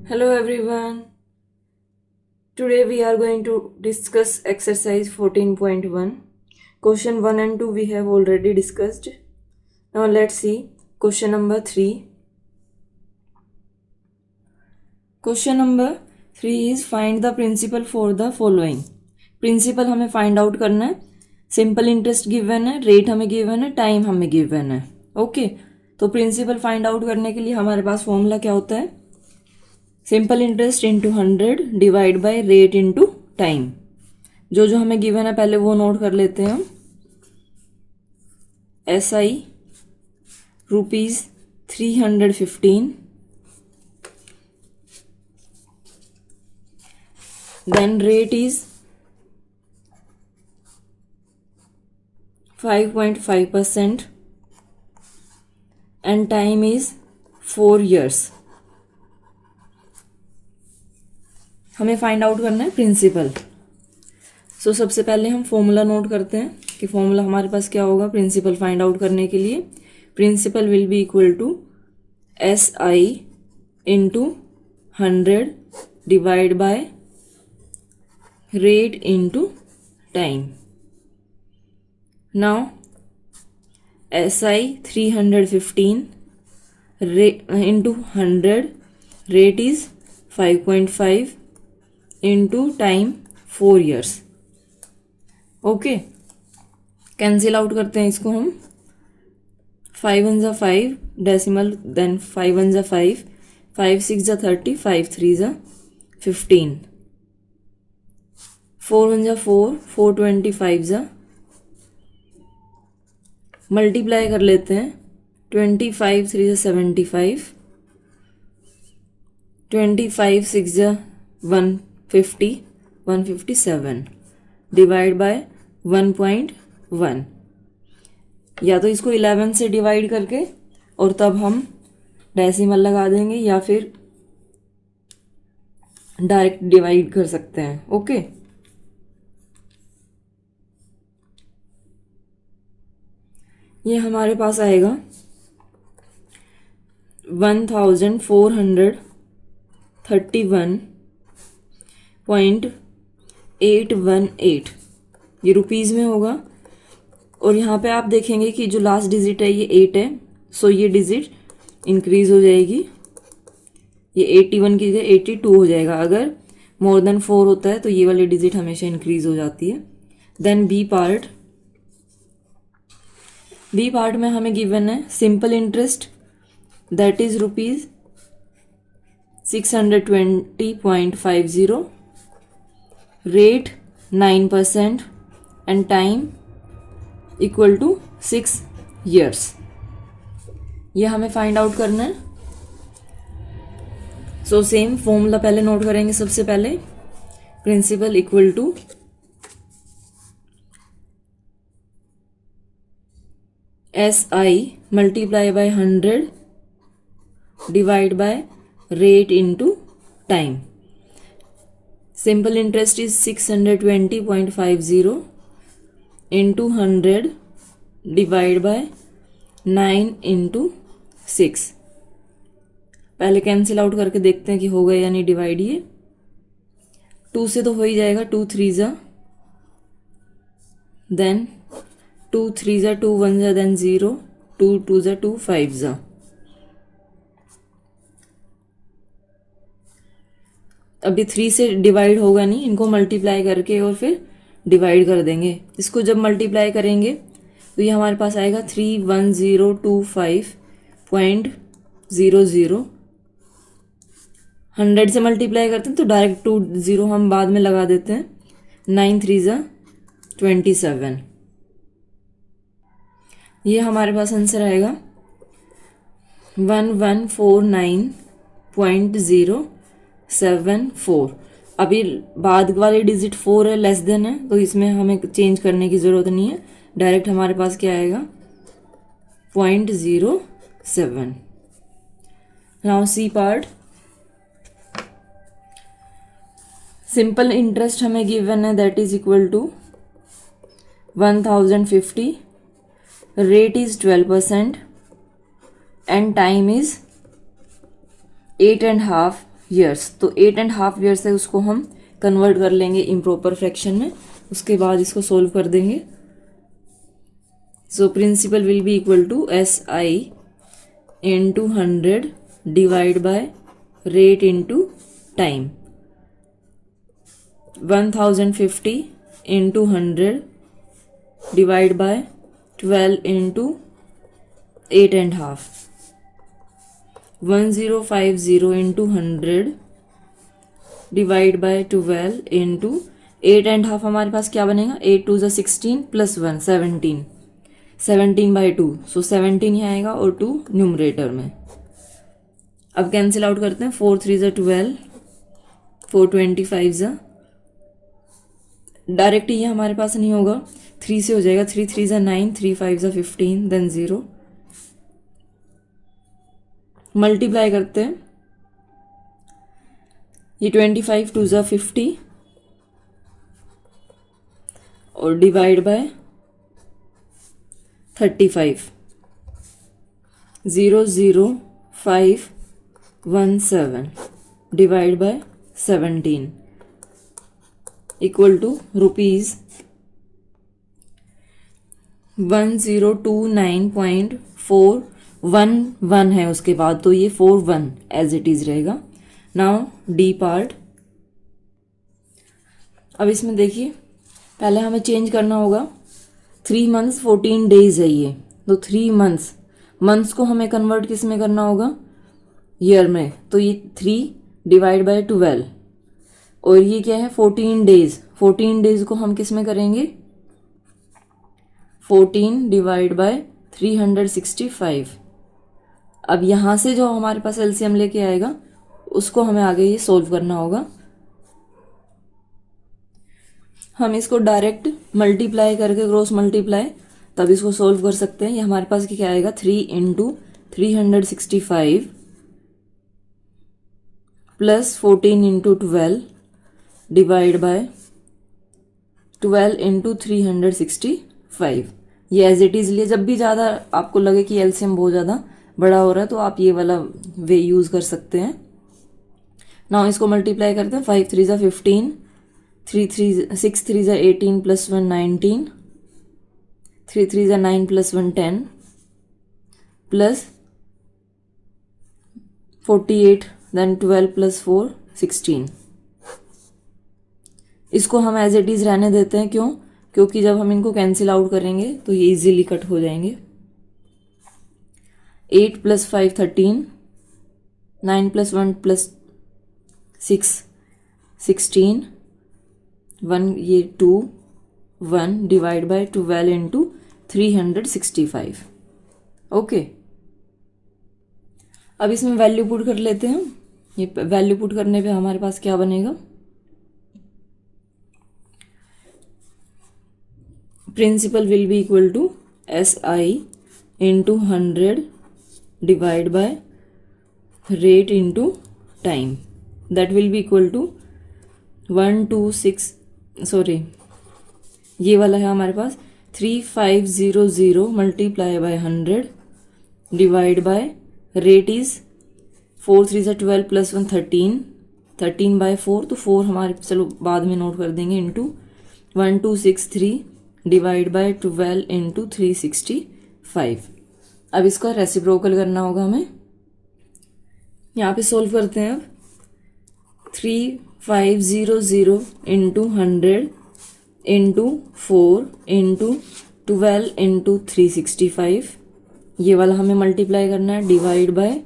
Hello everyone. Today we are going to discuss exercise 14.1. Question 1 and 2 we have already discussed. Now let's see question number 3. Question number 3 is find the principal for the following. Principal हमें find out करना है. Simple interest given है, rate हमें given है, time हमें given है. Okay, तो principal find out करने के लिए हमारे पास फॉर्मूला क्या होता है? Simple interest into 100 divide by rate into time. जो जो हमें गिवन है पहले वो नोट कर लेते हैं हम. SI ₹315. Then rate is 5.5% and time is 4 years. हमें फाइंड आउट करना है प्रिंसिपल. सो सबसे पहले हम फॉर्मूला नोट करते हैं कि फॉर्मूला हमारे पास क्या होगा प्रिंसिपल फाइंड आउट करने के लिए. Principal will be equal to SI into 100 divide by rate into time. Now SI 315 into 100 rate is 5.5 into time 4 years. Okay, cancel out करते हैं इसको हम. 5 1 = 5 डेसिमल, देन 5 1 = 5, 5 6 = 30, 5 3 = 15, 4 1 = 4, 4 25 = मल्टीप्लाई कर लेते हैं. 25 3 = 75, 25 6 = 150, 157 डिवाइड बाय 1.1. या तो इसको 11 से डिवाइड करके और तब हम डेसिमल लगा देंगे या फिर डायरेक्ट डिवाइड कर सकते हैं. ओके, ये हमारे पास आएगा 1431.818. ये रुपीज़ में होगा. और यहाँ पे आप देखेंगे कि जो लास्ट डिजिट है ये 8 है. सो ये डिजिट इंक्रीज हो जाएगी. ये 81 की जगह 82 हो जाएगा. अगर मोर देन 4 होता है तो ये वाली डिजिट हमेशा इंक्रीज हो जाती है. देन बी पार्ट में हमें गिवन है simple interest that is ₹620.50, rate 9% and time equal to 6 years. ये हमें फाइंड आउट करना है. सो सेम फॉर्मूला पहले नोट करेंगे. सबसे पहले principal equal to SI multiply by 100 divide by rate into time. Simple interest is 620.50 into 100 divide by 9 into 6. पहले cancel out करके देखते हैं कि हो गया या नहीं डिवाइड. ये 2 से तो हो ही जाएगा. 2 3 ज़ा, देन 2 3 ज़ा, 2 1 ज़ा, देन 0, 2 2 ज़ा, 2 5 ज़ा. अभी 3 से डिवाइड होगा नहीं, इनको मल्टीप्लाई करके और फिर डिवाइड कर देंगे. इसको जब मल्टीप्लाई करेंगे तो ये हमारे पास आएगा 31025.00. 100 से मल्टीप्लाई करते हैं तो डायरेक्ट 2 0 हम बाद में लगा देते हैं. 9 3 ज़ा 27. ये हमारे पास आंसर आएगा 1149.074. अभी बाद वाली डिजिट 4 है, लेस देन है, तो इसमें हमें चेंज करने की ज़रूरत नहीं है. डायरेक्ट हमारे पास क्या आएगा 0.07. Now c part. Simple interest हमें गिवन है that is equal to 1050, rate is 12% and time is 8.5 years, तो 8.5 ईयर्स है, उसको हम कन्वर्ट कर लेंगे इम्प्रॉपर फ्रैक्शन में, उसके बाद इसको सोल्व कर देंगे। So principal will be equal to SI into 100 divide by rate into time. 1050 into 100 divide by 12 into 8.5। 1050 into 100 divide by 12 into 8.5। हमारे पास क्या बनेगा, 8 2 16 प्लस 1 17, 17/2। सो 17 ही आएगा और 2 न्यूमरेटर में। अब कैंसिल आउट करते हैं, 4 3 12, 4 25 डायरेक्ट ये हमारे पास नहीं होगा, 3 से हो जाएगा, 3 3 9, 3 5 15, देन 0। मल्टीप्लाई करते हैं, ये 25 2 50 और divide by 35, 0 0 5 1 7 divide by 17 equal to rupees 1029.411 है उसके बाद, तो ये 41 एज इट इज रहेगा। Now d part. अब इसमें देखिए, पहले हमें चेंज करना होगा, 3 मंथ्स 14 डेज है ये, तो 3 मंथ्स को हमें कन्वर्ट किस में करना होगा, ईयर में, तो ये 3 डिवाइड बाय 12, और ये क्या है 14 डेज, 14 डेज को हम किस में करेंगे, 14 डिवाइड बाय 365। अब यहाँ से जो हमारे पास एलसीएम लेके आएगा उसको हमें आगे ये सोल्व करना होगा। हम इसको डायरेक्ट मल्टीप्लाई करके, क्रॉस मल्टीप्लाई, तब इसको सोल्व कर सकते हैं। ये हमारे पास क्या आएगा, 3 into 365 plus 14 into 12 divide by 12 into 365। ये एज इट इज लिए, जब भी ज़्यादा आपको लगे कि एलसीएम बहुत ज़्यादा बड़ा हो रहा है तो आप ये वाला वे यूज़ कर सकते हैं। नाउ इसको मल्टीप्लाई करते हैं, 5 3 15, 6 3 18 plus 1 19, 3 3 9 plus 1 10 plus 48, then 12 plus 4 16। इसको हम एज इट इज रहने देते हैं, क्यों, क्योंकि जब हम इनको कैंसिल आउट करेंगे तो ये इजीली कट हो जाएंगे। 8 प्लस 5 13, 9 प्लस 1 प्लस 6 16, 1 ये 2 1 डिवाइड बाय 12 इंटू 365। ओके, अब इसमें वैल्यू पुट कर लेते हैं। ये वैल्यू पुट करने पे हमारे पास क्या बनेगा, principal will be equal to SI into 100 divide by rate into time, that will be equal to 126, sorry ये वाला है हमारे पास 3500 multiply by 100 divide by rate is 4 3 12 plus 1 13, 13/4, तो 4 हमारे, चलो बाद में नोट कर देंगे, इंटू 1263 डिवाइड बाय 12 इंटू 365। अब इसका रेसिप्रोकल करना होगा हमें, यहाँ पे सोल्व करते हैं। अब 3500 इंटू 100 इंटू 4 इंटू 12 इंटू 365, ये वाला हमें मल्टीप्लाई करना है, डिवाइड बाय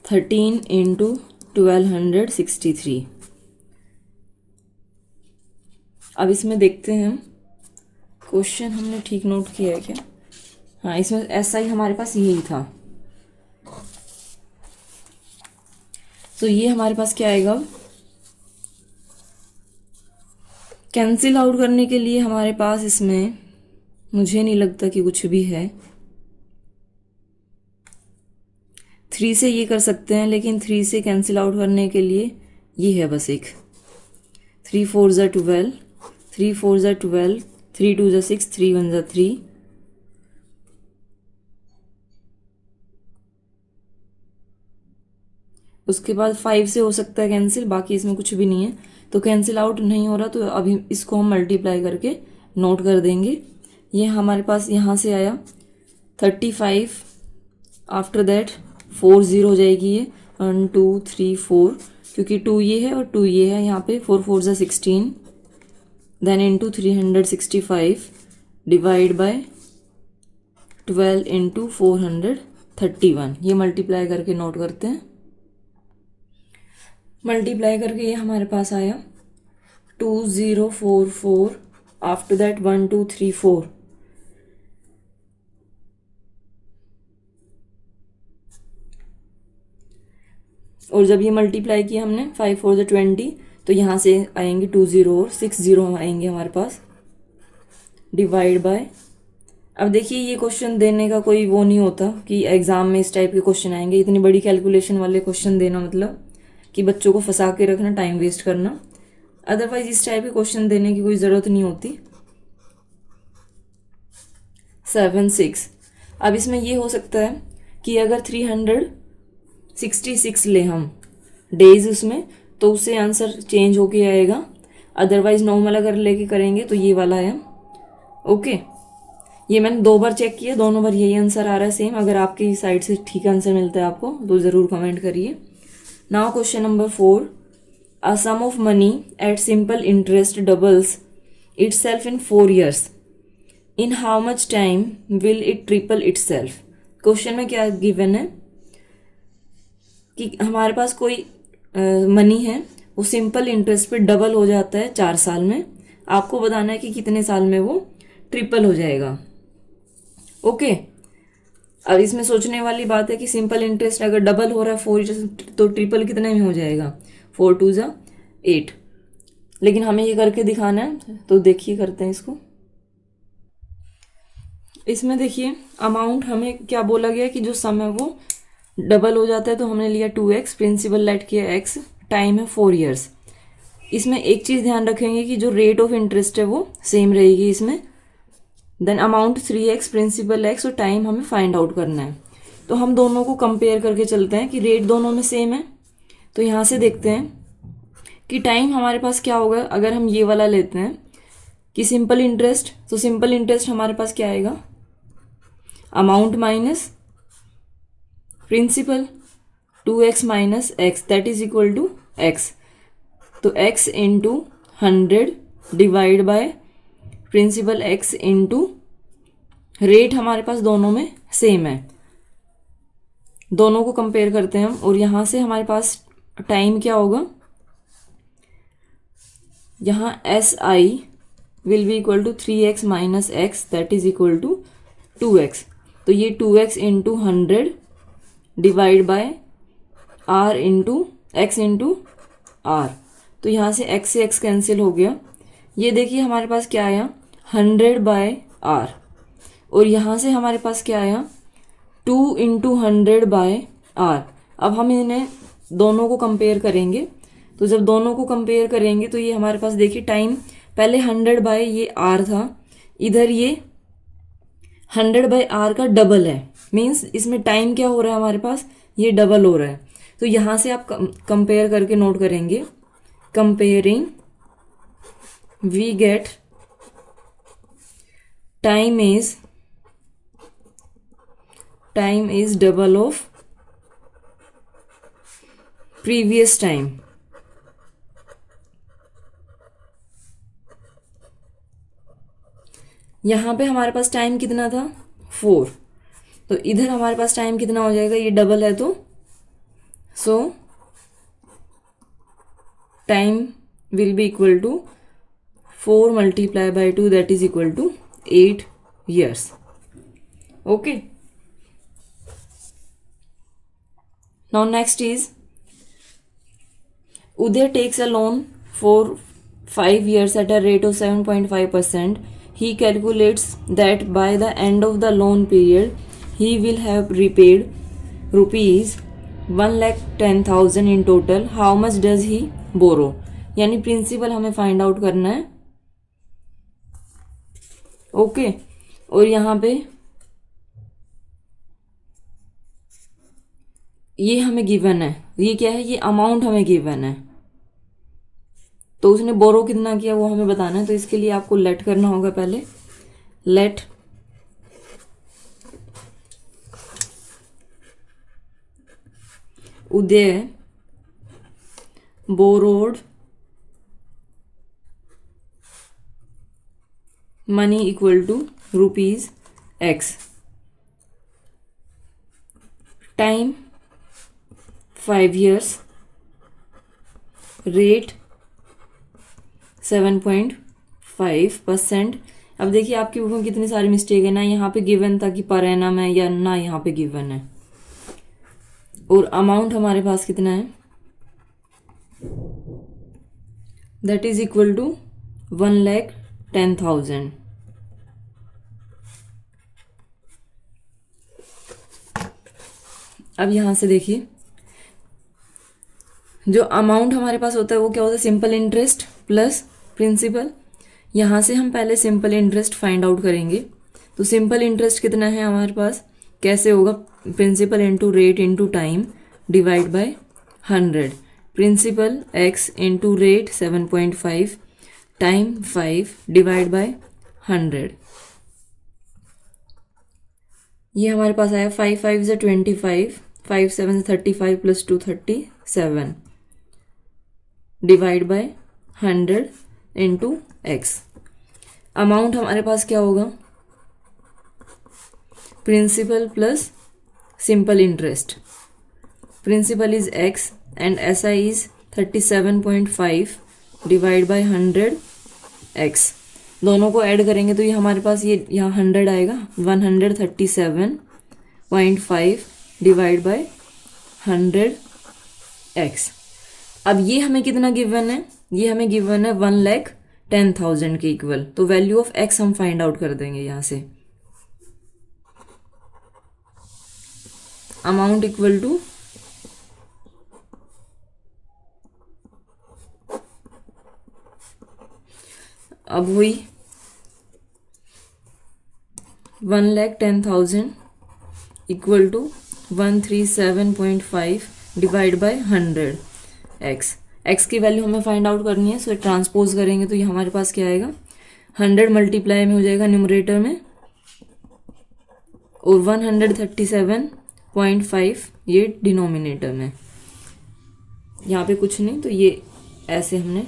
13 इंटू 1263। अब इसमें देखते हैं हम, क्वेश्चन हमने ठीक नोट किया है क्या, हाँ इसमें SI हमारे पास यही था। तो ये हमारे पास क्या आएगा, कैंसिल आउट करने के लिए हमारे पास इसमें मुझे नहीं लगता कि कुछ भी है। 3 से ये कर सकते हैं, लेकिन 3 से कैंसिल आउट करने के लिए ये है बस एक, 3 4 12, 3 4 12, 3 2 6, 3 1 3, उसके बाद 5 से हो सकता है कैंसिल, बाकी इसमें कुछ भी नहीं है, तो कैंसिल आउट नहीं हो रहा, तो अभी इसको हम मल्टीप्लाई करके नोट कर देंगे। ये हमारे पास यहाँ से आया 35, आफ्टर दैट 4 0 हो जाएगी ये 1 2 3 4, क्योंकि 2 ये है और 2 ये है, यहाँ पे 4 4 = 16, then into 365 divide by 12 into 431, ये मल्टीप्लाई करके नोट करते हैं। मल्टीप्लाई करके ये हमारे पास आया 2044, आफ्टर दैट 1 2 3 4, और जब ये मल्टीप्लाई किया हमने 5 4 = 20, तो यहाँ से आएंगे 2 0 और 6 0 आएंगे हमारे पास, डिवाइड बाय। अब देखिए ये क्वेश्चन देने का कोई वो नहीं होता कि एग्जाम में इस टाइप के क्वेश्चन आएंगे, इतनी बड़ी कैलकुलेशन वाले क्वेश्चन देना मतलब कि बच्चों को फंसा के रखना, टाइम वेस्ट करना। अदरवाइज इस टाइप के क्वेश्चन देने की कोई ज़रूरत नहीं होती। 7 6, अब इसमें ये हो सकता है कि अगर 366 ले हम डेज उसमें, तो उससे आंसर चेंज होके आएगा। अदरवाइज नॉर्मल अगर लेके करेंगे तो ये वाला है। ओके, ये मैंने 2 बार चेक किया, दोनों बार यही आंसर आ रहा है सेम। अगर आपकी साइड से ठीक आंसर मिलता है आपको तो ज़रूर कमेंट करिए। Now question number 4, a sum of money at simple interest doubles itself in 4 years. In how much time will it triple itself? Question में क्या गिवन है कि हमारे पास कोई मनी है, वो सिंपल इंटरेस्ट पे डबल हो जाता है 4 साल में। आपको बताना है कि कितने साल में वो ट्रिपल हो जाएगा। ओके, अब इसमें सोचने वाली बात है कि सिंपल इंटरेस्ट अगर डबल हो रहा है 4 ईयर्स, तो ट्रिपल कितने में हो जाएगा? 4 2 = 8। लेकिन हमें ये करके दिखाना है, तो देखिए करते हैं इसको। इसमें देखिए अमाउंट हमें क्या बोला गया कि जो सम है वो डबल हो जाता है, तो हमने लिया 2x, प्रिंसिपल लेट किया x, टाइम है 4 ईयर्स। इसमें एक चीज़ ध्यान रखेंगे कि जो रेट ऑफ इंटरेस्ट है वो सेम रहेगी इसमें। Then amount 3x, principal x, और टाइम हमें फाइंड आउट करना है। तो हम दोनों को कंपेयर करके चलते हैं कि रेट दोनों में सेम है। तो यहाँ से देखते हैं कि टाइम हमारे पास क्या होगा। अगर हम ये वाला लेते हैं कि सिंपल इंटरेस्ट, तो सिंपल इंटरेस्ट हमारे पास क्या आएगा? Amount minus principal, 2x minus x, that is equal to x। तो x into 100 divide by principal x into rate, हमारे पास दोनों में सेम है। दोनों को कंपेयर करते हैं हम, और यहाँ से हमारे पास टाइम क्या होगा? यहाँ SI will be equal to 3x minus x, that is equal to 2x। तो ये 2x into 100 divide by r into x into r। तो यहाँ से x से x कैंसिल हो गया। ये देखिए हमारे पास क्या आया? 100 बाय r। और यहाँ से हमारे पास क्या आया? 2 इंटू 100 बाय r। अब हम इन्हें दोनों को कंपेयर करेंगे। तो जब दोनों को कंपेयर करेंगे तो ये हमारे पास देखिए टाइम पहले 100 बाय ये r था, इधर ये 100 बाय r का डबल है। मीन्स इसमें टाइम क्या हो रहा है हमारे पास? ये डबल हो रहा है। तो यहाँ से आप कंपेयर करके नोट करेंगे। Comparing we get time is double of previous time. यहाँ पे हमारे पास टाइम कितना था? 4। तो इधर हमारे पास टाइम कितना हो जाएगा? ये डबल है, तो so time will be equal to 4 multiply by 2, that is equal to 8 years. Okay, now next is Uday takes a loan for 5 years at a rate of 7.5%. He calculates that by the end of the loan period he will have repaid rupees 1,10,000 in total. How much does he borrow? यानी principal हमें find out करना है। Okay, और यहाँ पे ये हमें given है, ये क्या है, ये अमाउंट हमें गिवन है, तो उसने बोरो कितना किया वो हमें बताना है। तो इसके लिए आपको लेट करना होगा पहले। Let Uday borrowed money equal to rupees x, time 5 years, rate 7.5%। अब देखिए आपकी बुक में कितनी सारी मिस्टेक है ना, यहाँ पे गिवन था कि पर एनम है या ना यहाँ पे गिवन है। और अमाउंट हमारे पास कितना है, दैट इज इक्वल टू 1,10,000। अब यहाँ से देखिए जो अमाउंट हमारे पास होता है वो क्या होता है, सिंपल इंटरेस्ट प्लस प्रिंसिपल। यहाँ से हम पहले सिंपल इंटरेस्ट फाइंड आउट करेंगे। तो सिंपल इंटरेस्ट कितना है हमारे पास, कैसे होगा, principal into rate into time divide bye 100। Principal x into rate 7.5 time 5 divide bye 100। ये हमारे पास आया 5 5 से 25, 5 7 35 plus 2 37 divide bye 100 into x. Amount हमारे पास क्या होगा, principal plus simple interest. Principal is x and S I is 37.5 divide bye 100 x. दोनों को ऐड करेंगे तो ये हमारे पास ये यहाँ 100 आएगा, 137.5 डिवाइड बाय 100 एक्स। अब ये हमें कितना गिवन है, ये हमें गिवन है 1,10,000 के इक्वल। तो वैल्यू ऑफ एक्स हम फाइंड आउट कर देंगे यहाँ से। अमाउंट इक्वल टू अब हुई 1,10,000 इक्वल टू 137.5 डिवाइड बाय 100 एक्स। एक्स की वैल्यू हमें फाइंड आउट करनी है, सो ट्रांसपोज करेंगे तो ये हमारे पास क्या आएगा, 100 मल्टीप्लाई में हो जाएगा न्यूमरेटर में और 137.5 ये डिनोमिनेटर में। यहाँ पे कुछ नहीं, तो ये ऐसे हमने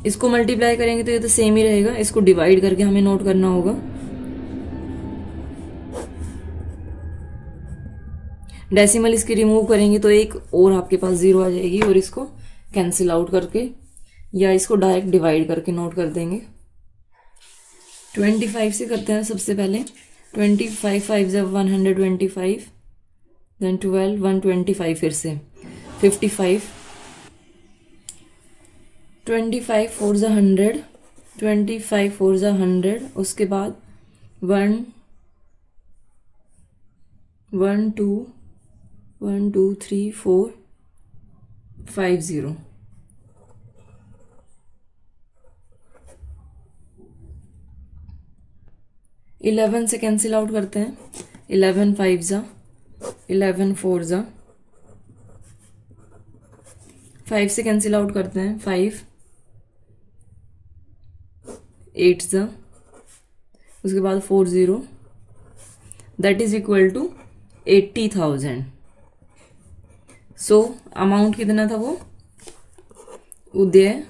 इसको मल्टीप्लाई करेंगे तो ये तो सेम ही रहेगा। इसको डिवाइड करके हमें नोट करना होगा। डेसिमल इसकी रिमूव करेंगे तो एक और आपके पास जीरो आ जाएगी और इसको कैंसिल आउट करके या इसको डायरेक्ट डिवाइड करके नोट कर देंगे। 25 से करते हैं सबसे पहले। 25 5 जब 125, देन 12 125 फिर से 55, 25 4 ज़ा 100, 25 4 ज़ा 100, उसके बाद 1 1 2 1 2 3 4 5 0। इलेवन से कैंसिल आउट करते हैं। 11 5 ज़ा, 11 4 ज़ा, 5 से कैंसिल आउट करते हैं। 5 8 ज़ा, उसके बाद 4 0, that is equal to 80,000। So amount कितना था वो, Uday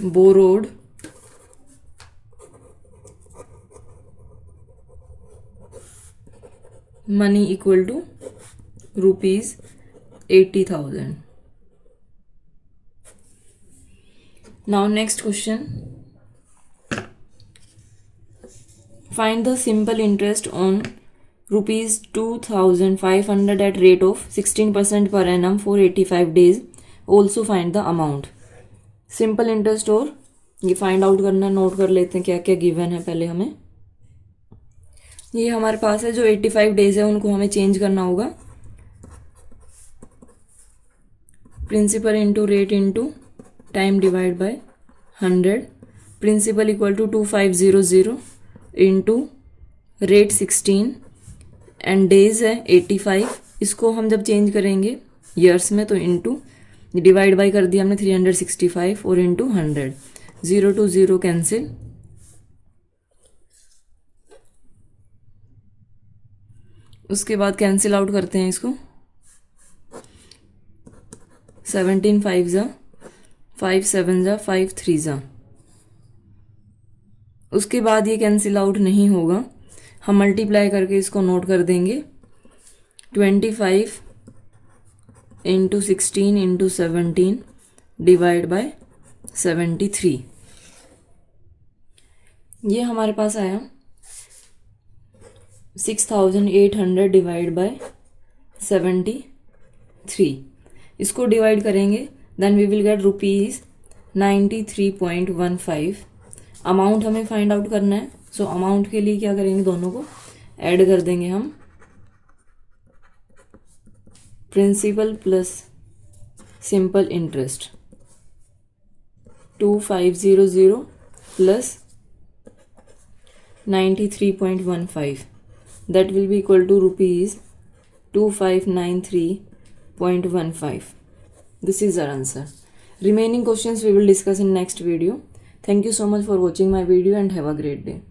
borrowed money equal to rupees 80,000। Now next question, find the simple interest on rupees 2,500 at rate of 16% per annum for 85 days. Also find the amount. Simple interest और ये find out करना, note कर लेते हैं क्या क्या गिवन है पहले हमें। ये हमारे पास है जो 85 डेज है उनको हमें चेंज करना होगा। Principal into rate into time divide bye 100। Principal equal to 2500 into rate 16 and days है 85। इसको हम जब चेंज करेंगे ईयर्स में तो इनटू डिवाइड बाय कर दिया हमने 365 और इनटू 100। 0 to 0 कैंसिल, उसके बाद कैंसिल आउट करते हैं इसको। 17 5 जा 5 7 जा 5 3 जा। उसके बाद ये कैंसिल आउट नहीं होगा, हम मल्टीप्लाई करके इसको नोट कर देंगे। 25 इंटू 16 इंटू 17 डिवाइड बाय 73। ये हमारे पास आया 6800 डिवाइड बाय 73। इसको डिवाइड करेंगे then we will get rupees 93.15। Amount हमें फाइंड आउट करना है, सो अमाउंट के लिए क्या करेंगे, दोनों को ऐड कर देंगे हम। Principal plus simple interest 2500 plus 93.15, that will be equal to rupees 2593.15. This is our answer. Remaining questions we will discuss in next video. Thank you so much for watching my video and have a great day.